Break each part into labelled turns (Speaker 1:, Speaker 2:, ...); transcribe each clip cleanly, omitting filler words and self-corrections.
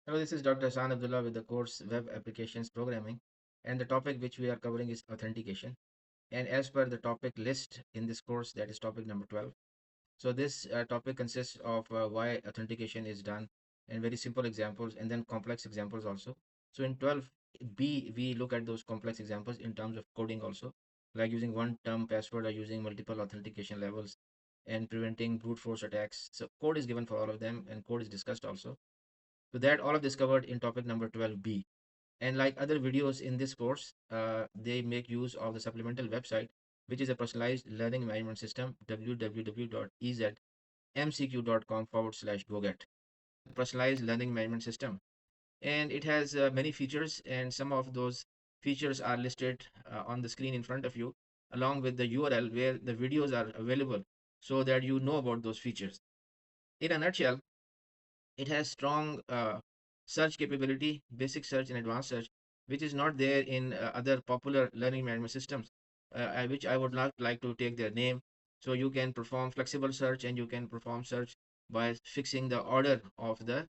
Speaker 1: Hello, this is Dr. Hassan Abdullah with the course Web Applications Programming, and the topic which we are covering is authentication. And as per the topic list in this course, that is topic number 12. So this topic consists of why authentication is done and very simple examples and then complex examples also. So in 12B, we look at those complex examples in terms of coding also, like using one term password or using multiple authentication levels and preventing brute force attacks. So code is given for all of them and code is discussed also. So that all of this covered in topic number 12B. And like other videos in this course, they make use of the supplemental website, which is a personalized learning management system, www.ezmcq.com/goget. Personalized learning management system. And it has many features, and some of those features are listed on the screen in front of you, along with the URL where the videos are available so that you know about those features. In a nutshell, it has strong search capability, basic search and advanced search, which is not there in other popular learning management systems, which I would not like to take their name. So you can perform flexible search and you can perform search by fixing the order of the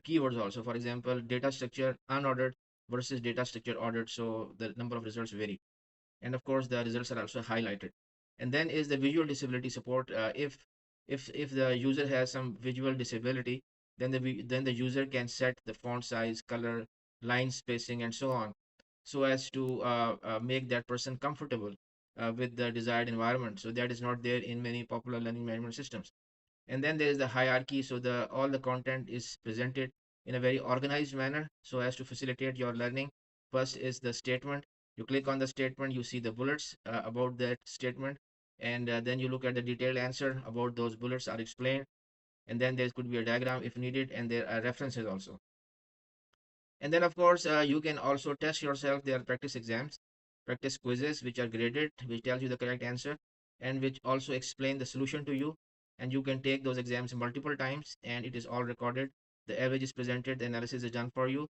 Speaker 1: keywords also. For example, data structure unordered versus data structure ordered. So the number of results vary. And of course, the results are also highlighted. And then is the visual disability support. If the user has some visual disability, then the user can set the font size, color, line spacing, and so on, so as to make that person comfortable with the desired environment. So that is not there in many popular learning management systems. And then there is the hierarchy. So the all the content is presented in a very organized manner so as to facilitate your learning. First is the statement. You click on the statement, you see the bullets about that statement, and then you look at the detailed answer about those bullets are explained. And then there could be a diagram if needed, and there are references also. And then, of course, you can also test yourself. There are practice exams, practice quizzes, which are graded, which tells you the correct answer, and which also explain the solution to you. And you can take those exams multiple times, and it is all recorded. The average is presented, the analysis is done for you,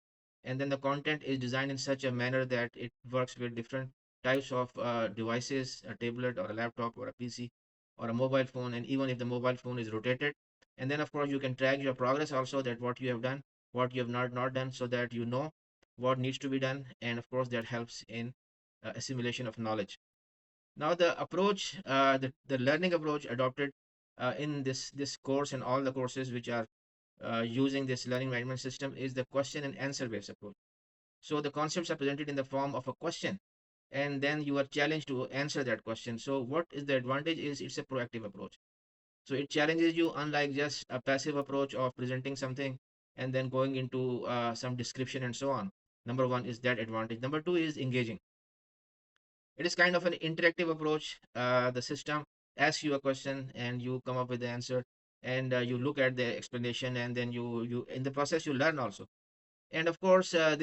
Speaker 1: and then the content is designed in such a manner that it works with different types of devices, a tablet or a laptop or a PC or a mobile phone, and even if the mobile phone is rotated. And then, of course, you can track your progress also, that what you have done, what you have not done, so that you know what needs to be done. And of course, that helps in assimilation of knowledge. Now the approach, the learning approach adopted in this course and all the courses which are using this learning management system is the question and answer based approach. So the concepts are presented in the form of a question, and then you are challenged to answer that question. So what is the advantage is it's a proactive approach. So it challenges you, unlike just a passive approach of presenting something and then going into some description and so on. Number one is that advantage. Number two is engaging. It is kind of an interactive approach. The system asks you a question and you come up with the answer, and you look at the explanation, and then you in the process you learn also. And of course, in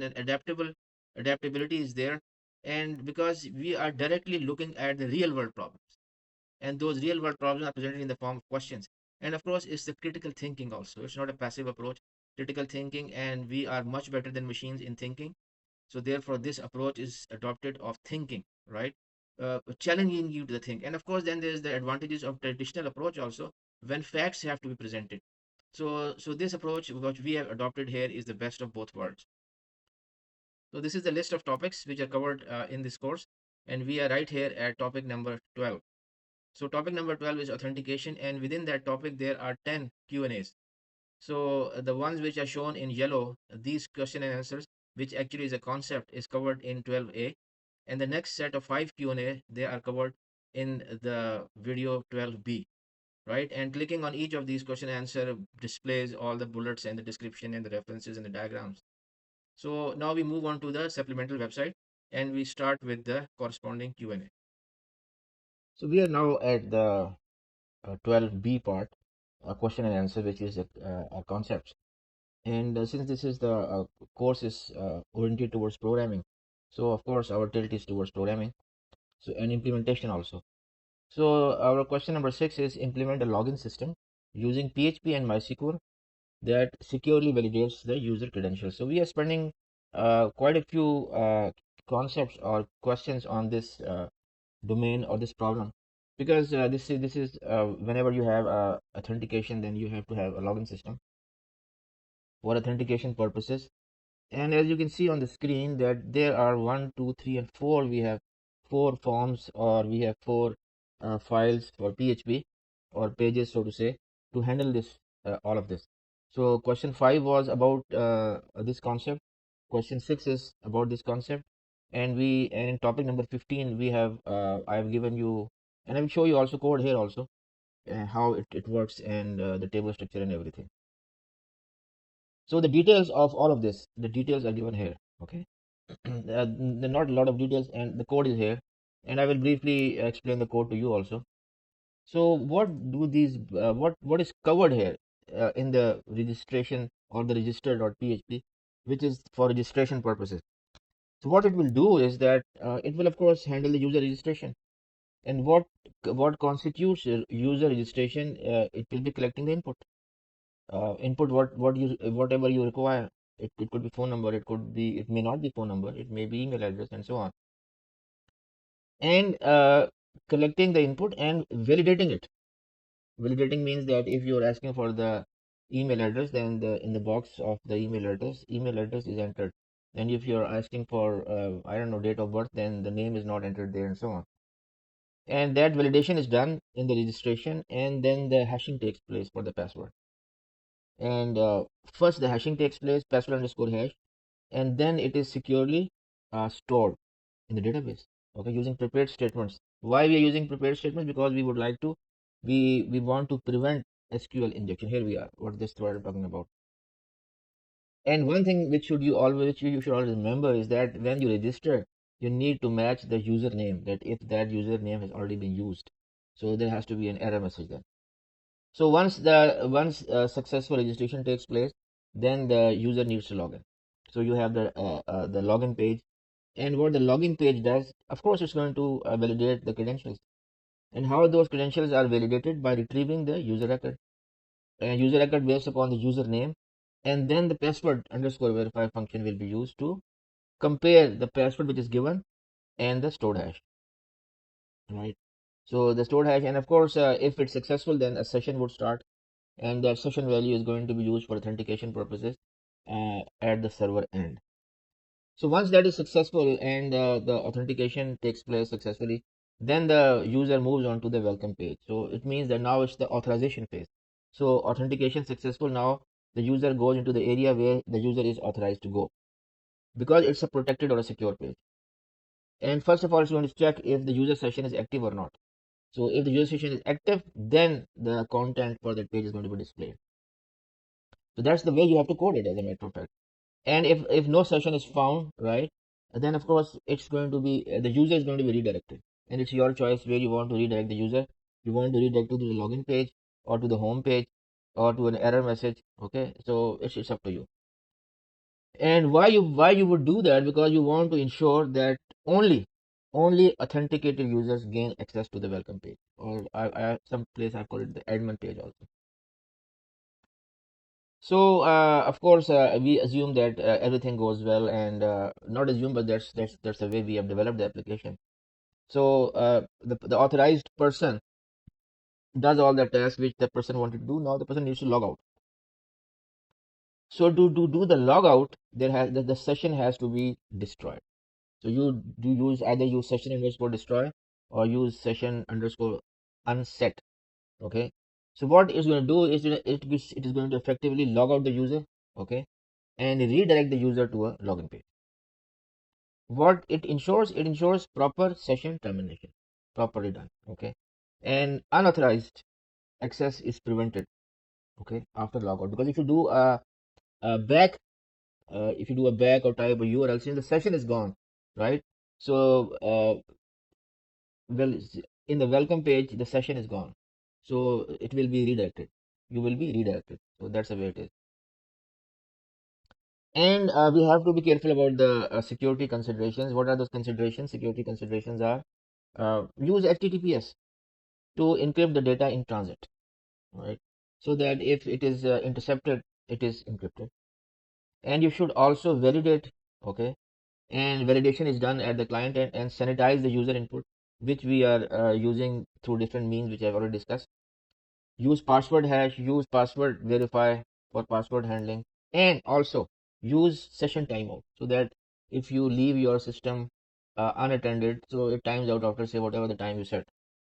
Speaker 1: an adaptability is there, and because we are directly looking at the real world problems, and those real world problems are presented in the form of questions. And of course, it's the critical thinking also. It's not a passive approach. Critical thinking, and we are much better than machines in thinking. So therefore, this approach is adopted of thinking, right? Challenging you to think. And of course, then there's the advantages of traditional approach also, when facts have to be presented. So this approach which we have adopted here is the best of both worlds. So this is the list of topics which are covered in this course, and we are right here at topic number 12. So topic number 12 is authentication, and within that topic there are 10 Q&As. So the ones which are shown in yellow, these question and answers, which actually is a concept, is covered in 12A, and the next set of 5 Q&A, they are covered in the video 12B, right? And clicking on each of these question and answer displays all the bullets and the description and the references and the diagrams. So now we move on to the supplemental website, and we start with the corresponding Q&A. So we are now at the 12B part, a question and answer, which is a concept. And since this is the course is oriented towards programming, so of course our tilt is towards programming. So and implementation also. So our question number 6 is implement a login system using PHP and MySQL that securely validates the user credentials. So we are spending quite a few concepts or questions on this domain or this problem, because this is whenever you have authentication, then you have to have a login system. for authentication purposes. And as you can see on the screen that there are 1, 2, 3, and 4. We have 4 forms, or we have 4 files for PHP, or pages, so to say, to handle this, all of this. So question 5 was about this concept. Question 6 is about this concept. And in topic number 15 we have I have given you, and I will show you also code here also, how it works, and the table structure and everything. So the details of all of this, the details are given here. Okay. There are not a lot of details, and the code is here, and I will briefly explain the code to you also. So what is covered here in the registration, or the register.php, which is for registration purposes. So what it will do is that it will of course handle the user registration. And what constitutes a user registration? It will be collecting the input, whatever you require. It could be phone number, it may not be phone number, it may be email address, and so on. And collecting the input and validating it. Validating means that if you're asking for the email address, then in the box of the email address is entered. And if you're asking for I don't know, date of birth, then the name is not entered there, and so on. And that validation is done in the registration, and then the hashing takes place for the password. And first the hashing takes place, password underscore hash, and then it is securely stored in the database, okay, using prepared statements. Why we are using prepared statements? Because we would like to, we want to prevent SQL injection. Here we are, what this word I'm talking about. And one thing which you should always remember is that when you register, you need to match the username, that if that username has already been used, so there has to be an error message then. So once successful registration takes place, then the user needs to log in. So you have the login page, and what the login page does, of course, it's going to validate the credentials. And how those credentials are validated? By retrieving the user record. And user record based upon the username, and then the password underscore verify function will be used to compare the password which is given and the stored hash. Right. So the stored hash, and of course, if it's successful, then a session would start, and that session value is going to be used for authentication purposes at the server end. So once that is successful, and the authentication takes place successfully, then the user moves on to the welcome page. So it means that now it's the authorization phase. So authentication successful, now the user goes into the area where the user is authorized to go, because it's a protected or a secure page. And first of all, it's going to check if the user session is active or not. So if the user session is active, then the content for that page is going to be displayed. So that's the way you have to code it, as a matter of fact. And if no session is found, right, then of course it's going to be the user is going to be redirected, and it's your choice where you want to redirect the user. You want to redirect to the login page, or to the home page, or to an error message. Okay, so it's up to you. And why you would do that? Because you want to ensure that only authenticated users gain access to the welcome page, or some place I call it the admin page also. So of course we assume that everything goes well, and not assume, but that's the way we have developed the application. So the authorized person does all the tasks which the person wanted to do. Now the person needs to log out. So to do the logout, the session has to be destroyed. So you do either use session underscore destroy, or use session underscore unset. Okay. So what it's going to do is it is going to effectively log out the user. Okay, and redirect the user to a login page. What it ensures? It ensures proper session termination, properly done. Okay, and unauthorized access is prevented. Okay, after logout, because a back, if you do a back or type a URL, since the session is gone, right? So well, in the welcome page, the session is gone, so it will be redirected. You will be redirected. So that's the way it is. And we have to be careful about the security considerations. What are those considerations? Security considerations are use HTTPS to encrypt the data in transit, right? So that if it is intercepted, it is encrypted. And you should also validate, okay? And validation is done at the client end, and sanitize the user input, which we are using through different means, which I've already discussed. Use password hash, use password verify for password handling, And also use session timeout, so that if you leave your system unattended, so it times out after say whatever the time you set.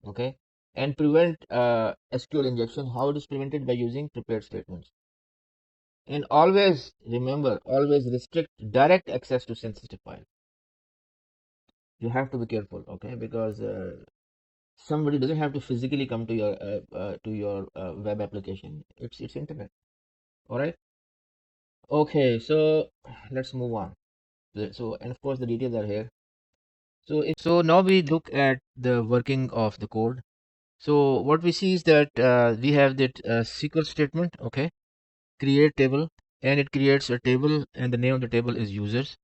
Speaker 1: Okay. And prevent SQL injection. How it is prevented? By using prepared statements. And always remember, always restrict direct access to sensitive files. You have to be careful, okay, because somebody doesn't have to physically come to your web application. It's internet. All right. Okay, so let's move on. So, and of course the details are here. So now we look at the working of the code. So what we see is that we have that SQL statement, okay, create table, and it creates a table, and the name of the table is users,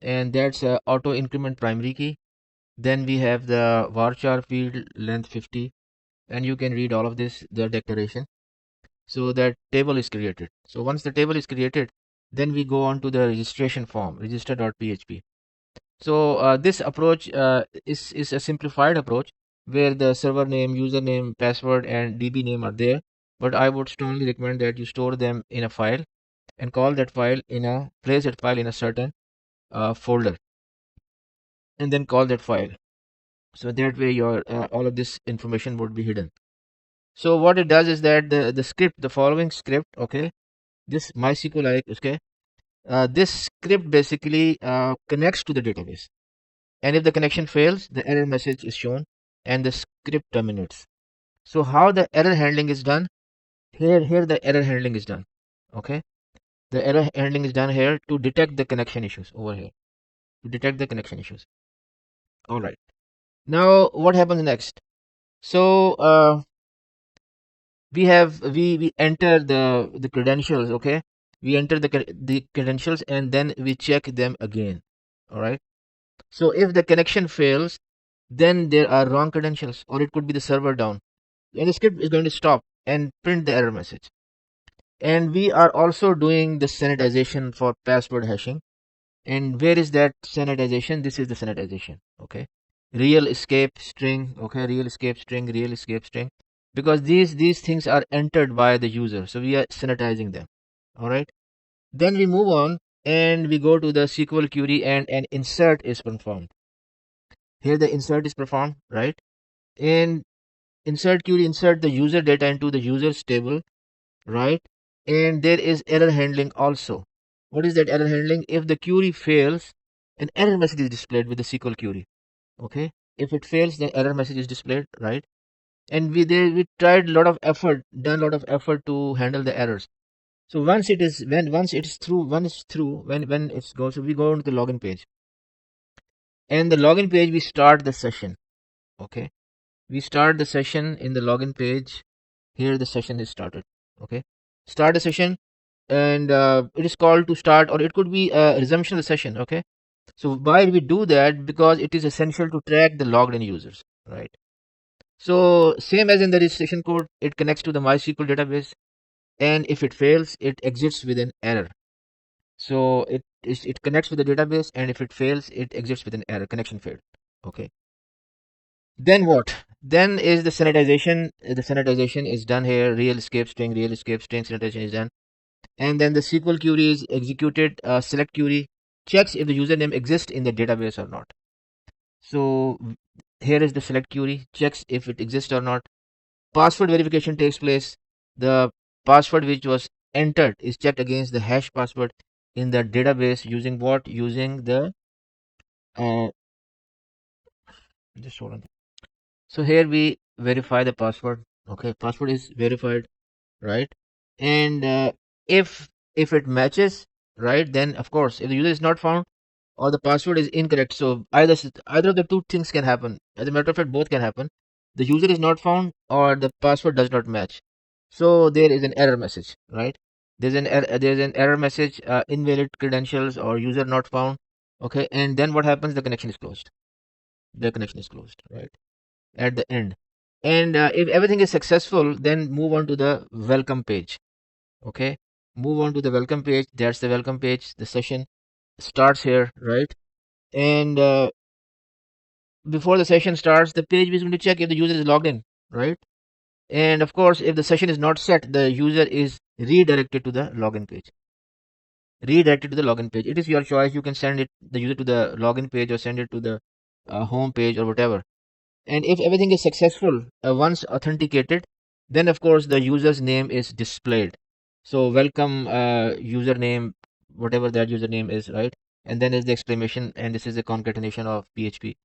Speaker 1: and that's auto increment primary key. Then we have the varchar field length 50, and you can read all of this, the declaration. So that table is created. So once the table is created, then we go on to the registration form, register.php. So this approach is a simplified approach where the server name, username, password, and DB name are there. But I would strongly recommend that you store them in a file and call that file in a place that file in a certain folder, and then call that file. So that way your all of this information would be hidden. So what it does is that the script, the following script, okay, this MySQL, okay, this script basically connects to the database. And if the connection fails, the error message is shown and the script terminates. So how the error handling is done? Here the error handling is done. Okay. The error handling is done here to detect the connection issues over here. To detect the connection issues. All right. Now what happens next? So we enter the credentials, okay? We enter the credentials and then we check them again. All right. So if the connection fails, then there are wrong credentials, or it could be the server down, and the script is going to stop and print the error message. And we are also doing the sanitization for password hashing. And where is that sanitization? This is the sanitization, okay? Real escape string, okay, real escape string, real escape string, because these things are entered by the user, so we are sanitizing them. All right. Then we move on and we go to the SQL query, and an insert is performed. Here the insert is performed, right? And insert query, insert the user data into the users table, right? And there is error handling also. What is that error handling? If the query fails, an error message is displayed with the SQL query. Okay. If it fails, the error message is displayed, right? And we tried a lot of effort, done a lot of effort to handle the errors. So once it is once it's through, when it's goes, so we go into the login page. And the login page, we start the session. Okay. We start the session in the login page. Here the session is started. Okay. Start the session, and it is called to start, or it could be a resumption of the session. Okay. So why we do that? Because it is essential to track the logged in users, right? So same as in the registration code, it connects to the MySQL database, and if it fails, it exits with an error. So it connects with the database, and if it fails, it exits with an error, connection failed. Okay. Then what? Then is the sanitization. The sanitization is done here. Real escape string sanitization is done. And then the SQL query is executed. Select query checks if the username exists in the database or not. So here is the select query, checks if it exists or not. Password verification takes place. The password which was entered is checked against the hash password in the database using what? Using the uh, just hold on. So here we verify the password. Okay, password is verified, right? And if it matches, right, then of course, if the user is not found or the password is incorrect, so either of the two things can happen. As a matter of fact, both can happen. The user is not found or the password does not match. So there is an error message, right? There's an error message, invalid credentials or user not found. Okay, and then what happens? The connection is closed. The connection is closed, right? At the end. And if everything is successful, then move on to the welcome page. Okay, move on to the welcome page. That's the welcome page. The session starts here, right? And before the session starts, the page is going to check if the user is logged in, right? And of course, if the session is not set, the user is redirected to the login page. redirect it to the login page. It is your choice. You can send the user to the login page or send it to the home page or whatever. And if everything is successful, once authenticated, then of course the user's name is displayed. So welcome username, whatever that username is, right? And then is the exclamation, and this is the concatenation of PHP.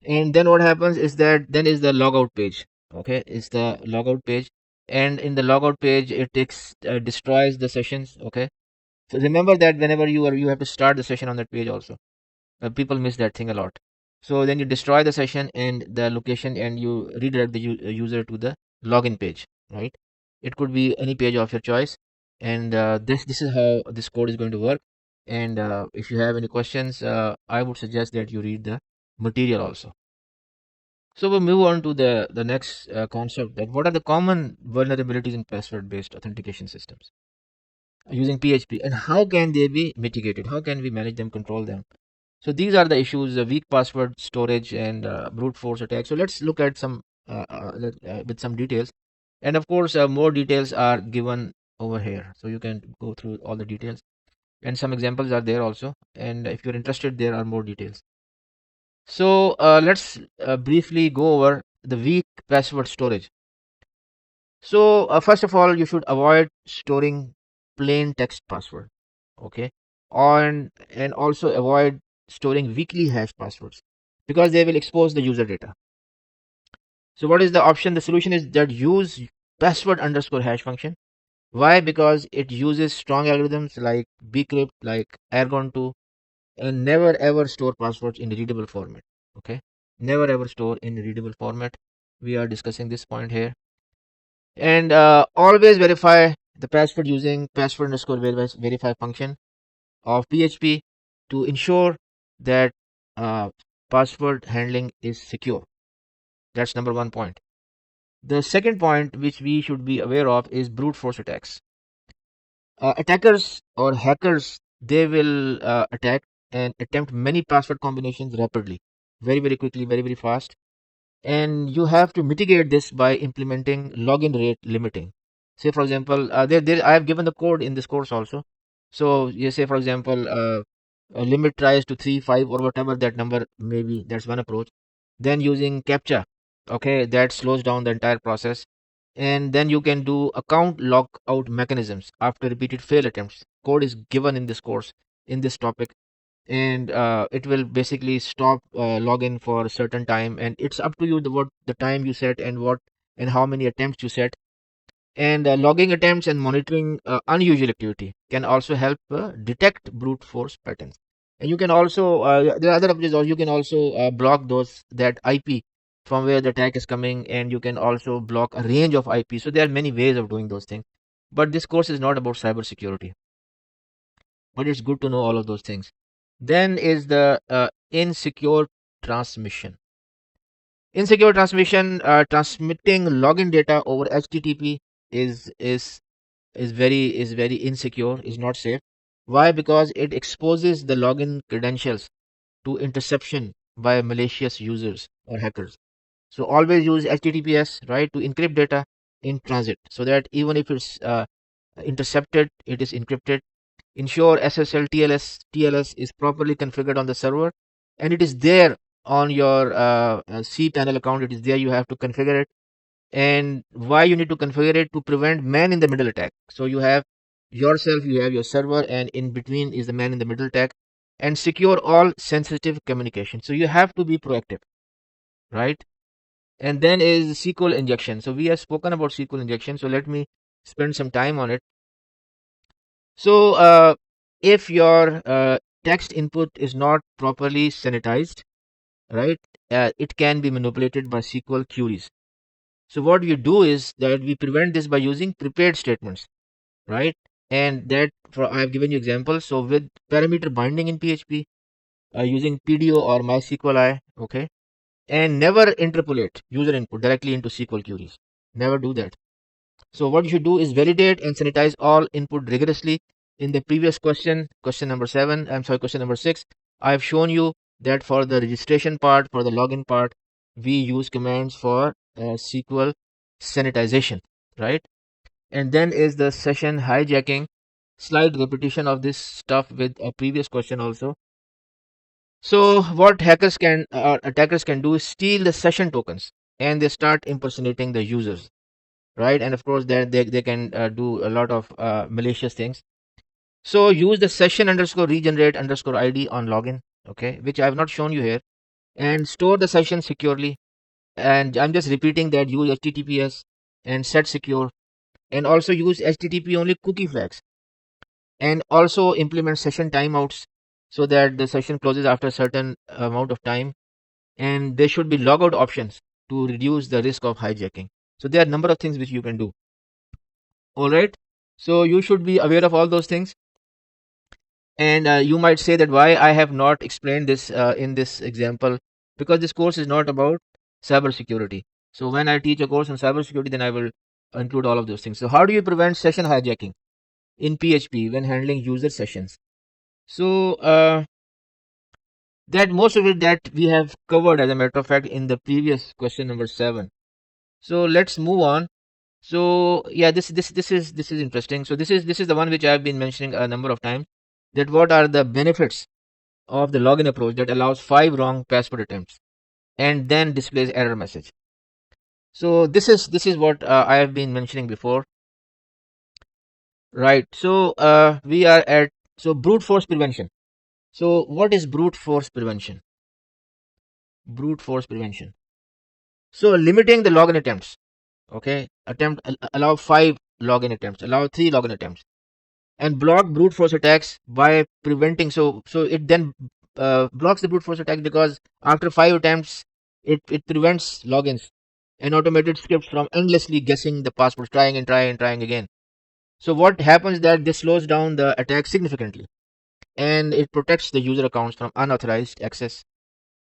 Speaker 1: And then what happens is that then is the logout page. Okay, it's the logout page, and in the logout page it takes destroys the sessions. Okay, so remember that whenever you have to start the session on that page also. People miss that thing a lot. So then you destroy the session and the location, and you redirect the user to the login page, right? It could be any page of your choice, and this is how this code is going to work. And if you have any questions, I would suggest that you read the material also. So we move on to the next concept, that what are the common vulnerabilities in password based authentication systems using PHP, and how can they be mitigated? How can we manage them, control them? So these are the issues: weak password storage and brute force attack. So let's look at some with some details, and of course more details are given over here, so you can go through all the details, and some examples are there also, and if you're interested there are more details. So let's briefly go over the weak password storage. So first of all, you should avoid storing plain text password. Okay, and also avoid storing weakly hashed passwords, because they will expose the user data. So what is the option? The solution is that use password underscore hash function. Why? Because it uses strong algorithms like bcrypt, like argon 2, and never ever store passwords in readable format. Okay, never ever store in readable format. We are discussing this point here. And always verify the password using password underscore verify function of PHP to ensure that uh, password handling is secure. That's number one point. The second point which we should be aware of is brute force attacks. Attackers or hackers, they will attack and attempt many password combinations rapidly, very very quickly, very very fast. And you have to mitigate this by implementing login rate limiting. Say for example, there I have given the code in this course also. So you say for example, a limit tries to 3 5 or whatever that number may be. That's one approach. Then using captcha, okay, that slows down the entire process. And then you can do account lockout mechanisms after repeated fail attempts. Code is given in this course, in this topic. And it will basically stop login for a certain time, and it's up to you what the time you set and what and how many attempts you set. And logging attempts and monitoring unusual activity can also help detect brute force patterns. And you can also the other approach is, you can also block those that IP from where the attack is coming, and you can also block a range of IP. So there are many ways of doing those things, but this course is not about cybersecurity, but it's good to know all of those things. Then is the insecure transmission. Insecure transmission, transmitting login data over HTTP is very insecure, is not safe. Why? Because it exposes the login credentials to interception by malicious users or hackers. So always use HTTPS, right, to encrypt data in transit, so that even if it's intercepted, it is encrypted. Ensure SSL TLS is properly configured on the server, and it is there on your cPanel account. It is there. You have to configure it. And why you need to configure it? To prevent man in the middle attack. So you have yourself, you have your server, and in between is the man in the middle attack. And secure all sensitive communication. So you have to be proactive, right? And then is SQL injection. So we have spoken about SQL injection. So let me spend some time on it. So, if your text input is not properly sanitized, right, it can be manipulated by SQL queries. So, what we do is that we prevent this by using prepared statements, right? And that for I have given you examples. So, with parameter binding in PHP, using PDO or MySQLi, okay, and never interpolate user input directly into SQL queries. Never do that. So what you should do is validate and sanitize all input rigorously. In the previous question number 7, I'm sorry, question number 6, I've shown you that for the registration part, for the login part, we use commands for SQL sanitization, right? And then is the session hijacking. slight repetition of this stuff with a previous question also. So what hackers can or attackers can do is steal the session tokens, and they start impersonating the users, right? And of course, they can do a lot of malicious things. So use the session underscore regenerate underscore ID on login, okay, which I have not shown you here, and store the session securely. And I'm just repeating that, use HTTPS and set secure, and also use HTTP only cookie flags, and also implement session timeouts so that the session closes after a certain amount of time. And there should be logout options to reduce the risk of hijacking. So there are a number of things which you can do. All right. So you should be aware of all those things. And you might say that why I have not explained this in this example, because this course is not about cybersecurity. So when I teach a course on cybersecurity, then I will include all of those things. So how do you prevent session hijacking in PHP when handling user sessions? So that most of it that we have covered, as a matter of fact, in the previous question number 7. So let's move on. So yeah, this is interesting. So this is the one which I have been mentioning a number of times. That what are the benefits of the login approach that allows 5 wrong password attempts and then displays error message. So this is what I have been mentioning before, right? So we are at so brute force prevention. So what is brute force prevention? Brute force prevention. So limiting the login attempts. Okay, allow 5 login attempts, allow 3 login attempts, and block brute force attacks by preventing. So it then blocks the brute force attack because after 5 attempts, it prevents logins and automated scripts from endlessly guessing the passwords, trying and trying and trying again. So what happens that this slows down the attack significantly, and it protects the user accounts from unauthorized access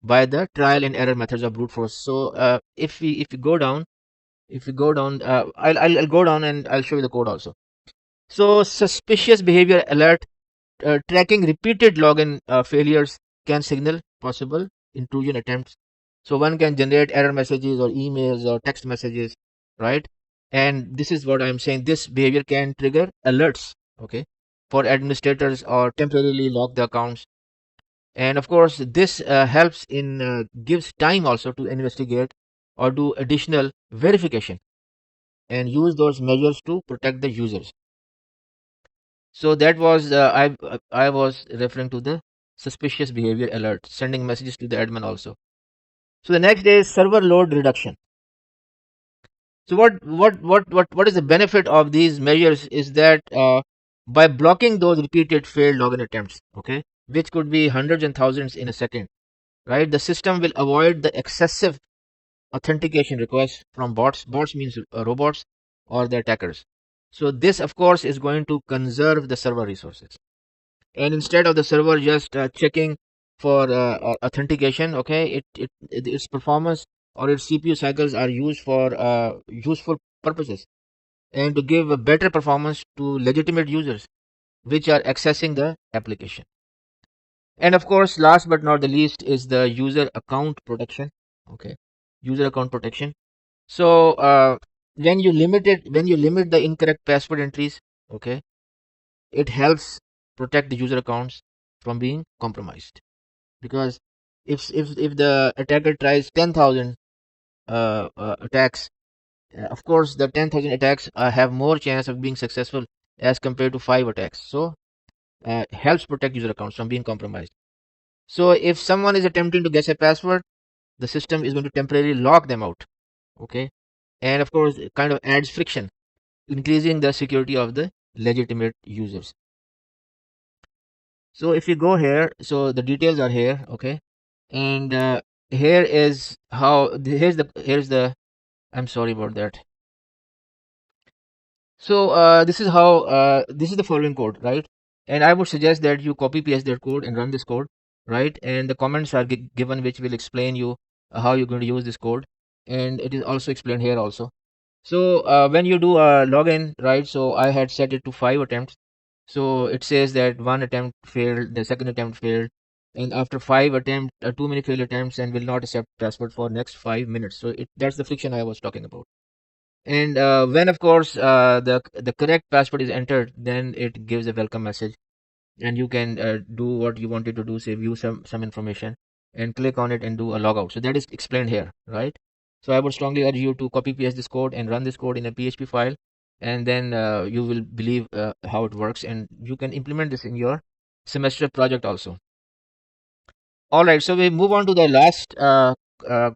Speaker 1: by the trial and error methods of brute force. So if you go down, I'll go down and I'll show you the code also. So suspicious behavior alert, tracking repeated login failures can signal possible intrusion attempts. So one can generate error messages or emails or text messages, right? And this is what I'm saying. This behavior can trigger alerts, okay, for administrators or temporarily lock the accounts. And of course, this helps in gives time also to investigate or do additional verification and use those measures to protect the users. So that was I was referring to the suspicious behavior alert, sending messages to the admin also. So the next day is server load reduction. So what is the benefit of these measures is that by blocking those repeated failed login attempts, okay, which could be hundreds and thousands in a second, right? The system will avoid the excessive authentication requests from bots. Bots means robots or the attackers. So this, of course, is going to conserve the server resources. And instead of the server just checking for authentication, okay, its performance or its CPU cycles are used for useful purposes and to give a better performance to legitimate users which are accessing the application. And of course, last but not the least is the user account protection. Okay, user account protection. So when you limit the incorrect password entries, okay, it helps protect the user accounts from being compromised. Because if the attacker tries 10,000 attacks, of course the 10,000 attacks have more chance of being successful as compared to 5 attacks. So helps protect user accounts from being compromised. So if someone is attempting to guess a password, the system is going to temporarily lock them out. Okay, and of course it kind of adds friction, increasing the security of the legitimate users. So if you go here, so the details are here, okay, and here is how here's the I'm sorry about that. So this is the following code, right? And I would suggest that you copy paste that code and run this code, right? And the comments are given which will explain you how you're going to use this code, and it is also explained here also. So when you do a login, right? So I had set it to 5 attempts. So it says that one attempt failed, the second attempt failed, and after 5 attempts, too many failed attempts, and will not accept password for next 5 minutes. So that's the friction I was talking about. And when, of course, the correct password is entered, then it gives a welcome message, and you can do what you wanted to do, say view some information, and click on it and do a logout. So that is explained here, right? So I would strongly urge you to copy paste this code and run this code in a PHP file, and then you will believe how it works, and you can implement this in your semester project also. All right, so we move on to the last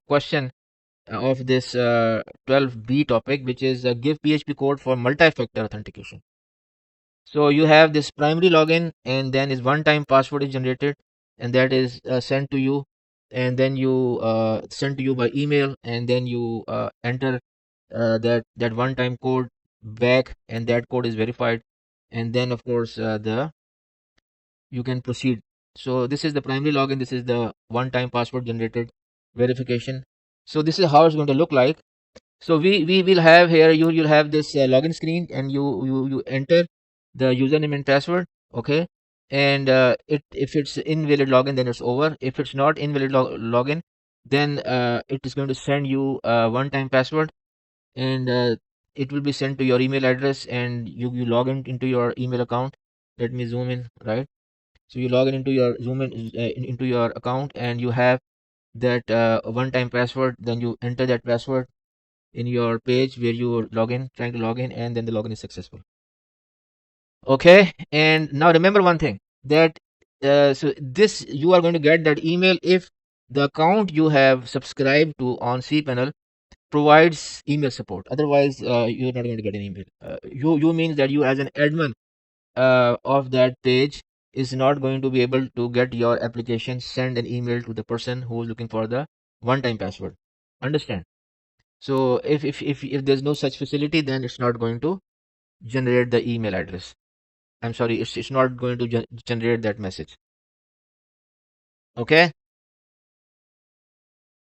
Speaker 1: question of this 12B topic, which is give PHP code for multi-factor authentication. So you have this primary login, and then is one-time password is generated, and that is sent to you, and then you sent to you by email, and then you enter that one-time code back, and that code is verified, and then of course the you can proceed. So this is the primary login. This is the one-time password generated verification. So this is how it's going to look like. So we will have here, you'll have this login screen, and you enter the username and password, okay? And it if it's invalid login, then it's over. If it's not invalid login, then it is going to send you a one-time password, and it will be sent to your email address, and you log into your email account. Let me zoom in, right? So you log in into your into your account, and you have that one-time password. Then you enter that password in your page where you log in, trying to log in, and then the login is successful. Okay, and now remember one thing, that so this you are going to get that email if the account you have subscribed to on cPanel provides email support. Otherwise, you're not going to get an email. You means that you as an admin of that page is not going to be able to get your application send an email to the person who is looking for the one-time password. Understand? So if there's no such facility, then it's not going to generate the email address. I'm sorry, it's not going to generate that message. Okay?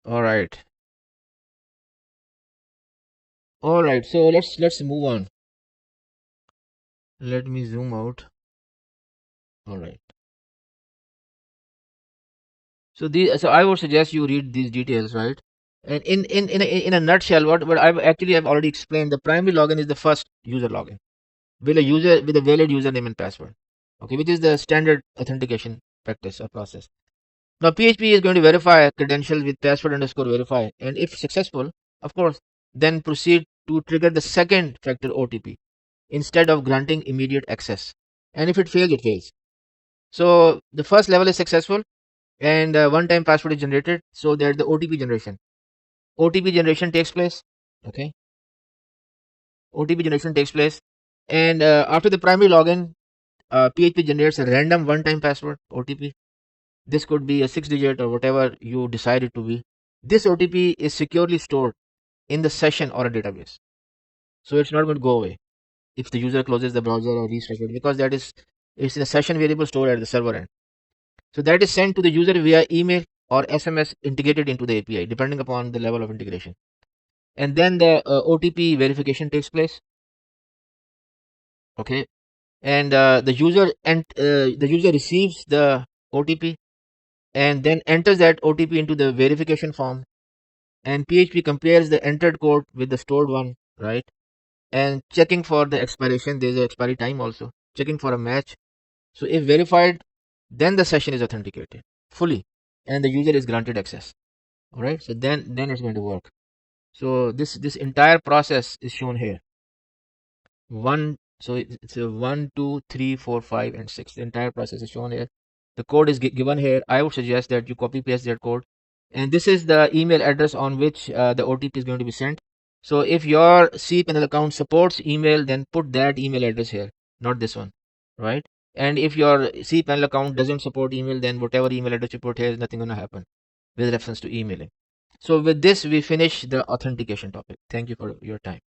Speaker 1: All right. All right. So let's move on. Let me zoom out. All right. So I would suggest you read these details, right? And in a nutshell, what I've already explained. The primary login is the first user login with a valid username and password. Okay, which is the standard authentication practice or process. Now PHP is going to verify credentials with password underscore verify, and if successful, of course, then proceed to trigger the second factor OTP instead of granting immediate access. And if it fails, it fails. So the first level is successful, and one-time password is generated. So that the OTP generation. OTP generation takes place. Okay, OTP generation takes place, and after the primary login, PHP generates a random one-time password OTP. This could be a 6-digit or whatever you decide it to be. This OTP is securely stored in the session or a database. So it's not going to go away if the user closes the browser or restarts it, because it's in a session variable stored at the server end. So that is sent to the user via email or SMS integrated into the API, depending upon the level of integration. And then the OTP verification takes place. Okay, and the user receives the OTP and then enters that OTP into the verification form, and PHP compares the entered code with the stored one, right? And checking for the expiration, there's an expiry time also, checking for a match. So if verified, then the session is authenticated fully, and the user is granted access. All right, so then it's going to work. So this entire process is shown here. It's a 1, 2, 3, 4, 5, and 6. The entire process is shown here. The code is given here. I would suggest that you copy paste that code, and this is the email address on which the OTP is going to be sent. So if your cPanel account supports email, then put that email address here, not this one, right? And if your cPanel account doesn't support email, then whatever email address you put here is nothing going to happen with reference to emailing. So with this, we finish the authentication topic. Thank you for your time.